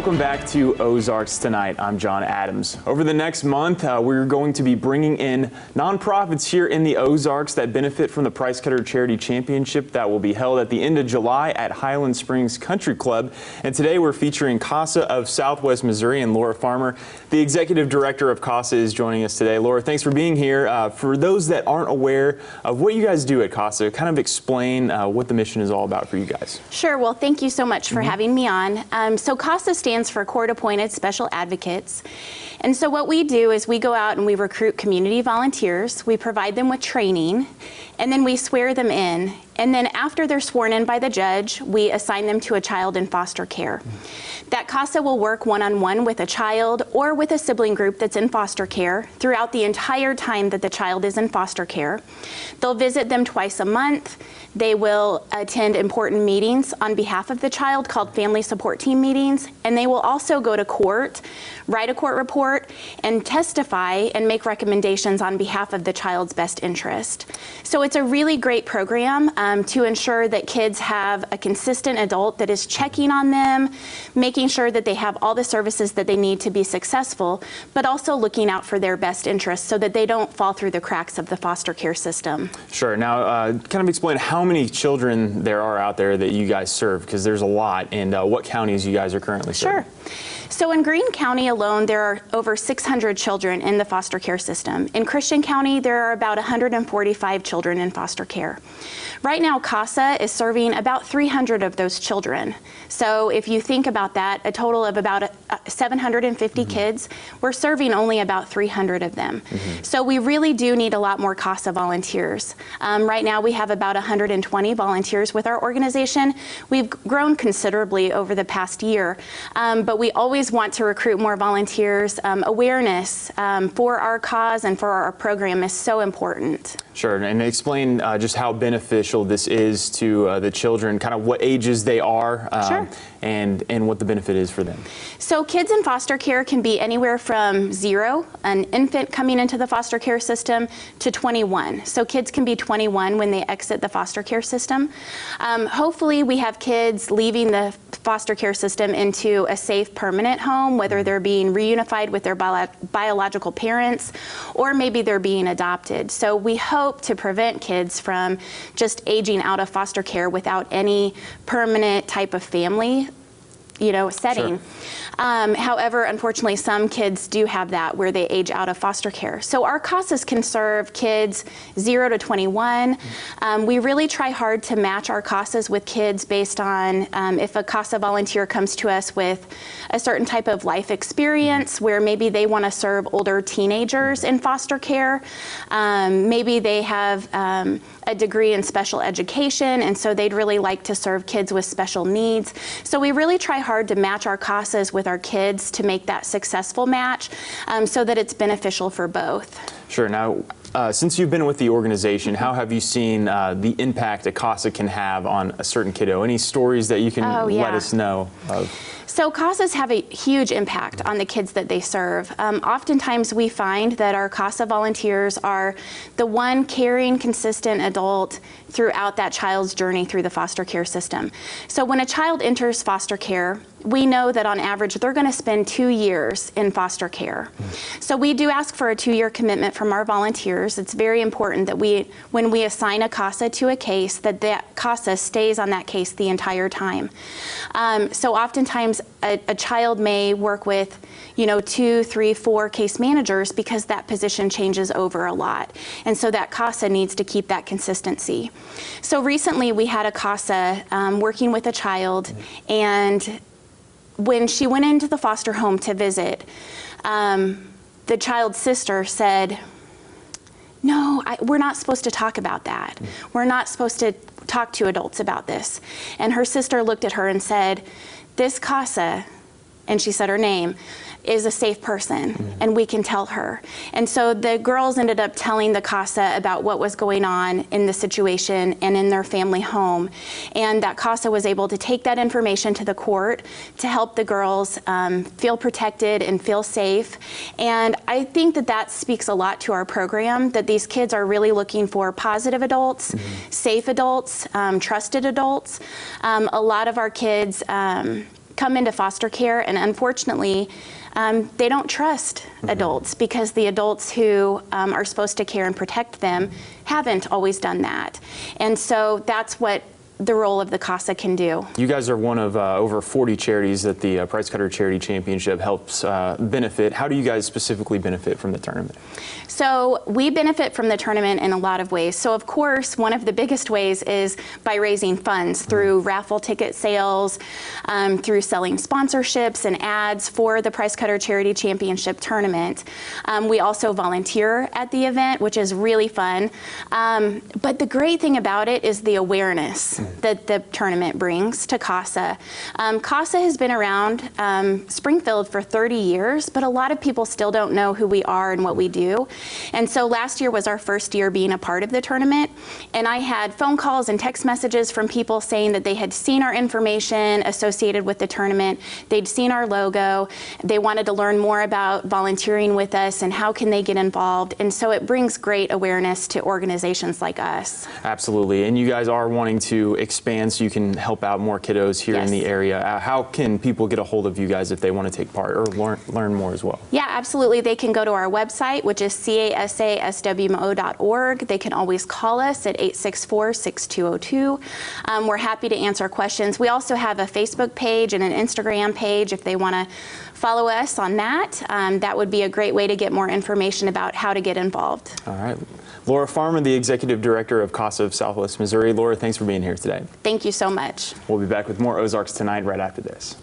Welcome back to Ozarks Tonight. I'm John Adams. Over the next month, we're going to be bringing in nonprofits here in the Ozarks that benefit from the Price Cutter Charity Championship that will be held at the end of July at Highland Springs Country Club. And today we're featuring CASA of Southwest Missouri, and Laura Farmer, the Executive Director of CASA, is joining us today. Laura, thanks for being here. For those that aren't aware of what you guys do at CASA, kind of explain what the mission is all about for you guys. Sure. Well, thank you so much for having me on. So CASA stands for Court-Appointed Special Advocates. And so what we do is we go out and we recruit community volunteers, we provide them with training, and then we swear them in. And then after they're sworn in by the judge, we assign them to a child in foster care. That CASA will work one-on-one with a child or with a sibling group that's in foster care throughout the entire time that the child is in foster care. They'll visit them twice a month. They will attend important meetings on behalf of the child called family support team meetings, and they will also go to court, write a court report, and testify and make recommendations on behalf of the child's best interest. So it's a really great program to ensure that kids have a consistent adult that is checking on them, making sure that they have all the services that they need to be successful, but also looking out for their best interests so that they don't fall through the cracks of the foster care system. Sure. Now, kind of explain how many children there are out there that you guys serve, because there's a lot, and what counties you guys are currently serving. Sure. So in Greene County alone, there are over 600 children in the foster care system. In Christian County, there are about 145 children in foster care. Right now, CASA is serving about 300 of those children. So if you think about that, a total of about 750 kids, we're serving only about 300 of them. So we really do need a lot more CASA volunteers. Right now, we have about 120 volunteers with our organization. We've grown considerably over the past year, but we always want to recruit more volunteers. Awareness for our cause and for our program is so important. Sure, and explain just how beneficial this is to the children, kind of what ages they are, Sure. and what the benefit is for them. So kids in foster care can be anywhere from 0, an infant coming into the foster care system, to 21. So kids can be 21 when they exit the foster care system. Hopefully we have kids leaving the foster care system into a safe permanent home, whether they're being reunified with their biological parents, or maybe they're being adopted. So we hope to prevent kids from just aging out of foster care without any permanent type of family, setting. Sure. However, unfortunately, some kids do have that where they age out of foster care. So our CASAs can serve kids 0 to 21. We really try hard to match our CASAs with kids based on if a CASA volunteer comes to us with a certain type of life experience where maybe they want to serve older teenagers in foster care. Maybe they have a degree in special education, and so they'd really like to serve kids with special needs. So we really try hard to match our CASAs with our kids to make that successful match so that it's beneficial for both. Sure. Now, since you've been with the organization, how have you seen the impact a CASA can have on a certain kiddo? Any stories that you can let us know of? So CASAs have a huge impact on the kids that they serve. Oftentimes we find that our CASA volunteers are the one caring, consistent adult throughout that child's journey through the foster care system. So when a child enters foster care, we know that on average they're going to spend 2 years in foster care. So we do ask for a 2-year commitment from our volunteers. It's very important that when we assign a CASA to a case, that CASA stays on that case the entire time. So oftentimes a child may work with 2, 3, 4 case managers because that position changes over a lot. And so that CASA needs to keep that consistency. So recently we had a CASA working with a child, and when she went into the foster home to visit, the child's sister said, "No, we're not supposed to talk about that. We're not supposed to talk to adults about this." And her sister looked at her and said, "This CASA," and she said her name, "is a safe person, and we can tell her." And so the girls ended up telling the CASA about what was going on in the situation and in their family home. And that CASA was able to take that information to the court to help the girls feel protected and feel safe. And I think that that speaks a lot to our program, that these kids are really looking for positive adults, safe adults, trusted adults. A lot of our kids come into foster care, and unfortunately, they don't trust adults because the adults who are supposed to care and protect them haven't always done that. And so that's what the role of the CASA can do. You guys are one of over 40 charities that the Price Cutter Charity Championship helps benefit. How do you guys specifically benefit from the tournament? So we benefit from the tournament in a lot of ways. So of course, one of the biggest ways is by raising funds through raffle ticket sales, through selling sponsorships and ads for the Price Cutter Charity Championship tournament. We also volunteer at the event, which is really fun. But the great thing about it is the awareness that the tournament brings to CASA. CASA has been around Springfield for 30 years, but a lot of people still don't know who we are and what we do. And so last year was our first year being a part of the tournament, and I had phone calls and text messages from people saying that they had seen our information associated with the tournament, they'd seen our logo, they wanted to learn more about volunteering with us and how can they get involved, and so it brings great awareness to organizations like us. Absolutely, and you guys are wanting to expand so you can help out more kiddos here in the area. How can people get a hold of you guys if they want to take part or learn more as well? Yeah, absolutely. They can go to our website, which is casaswmo.org. They can always call us at 864-6202. We're happy to answer questions. We also have a Facebook page and an Instagram page if they want to follow us on that. That would be a great way to get more information about how to get involved. All right. Laura Farmer, the Executive Director of CASA of Southwest Missouri. Laura, thanks for being here today. Thank you so much. We'll be back with more Ozarks Tonight right after this.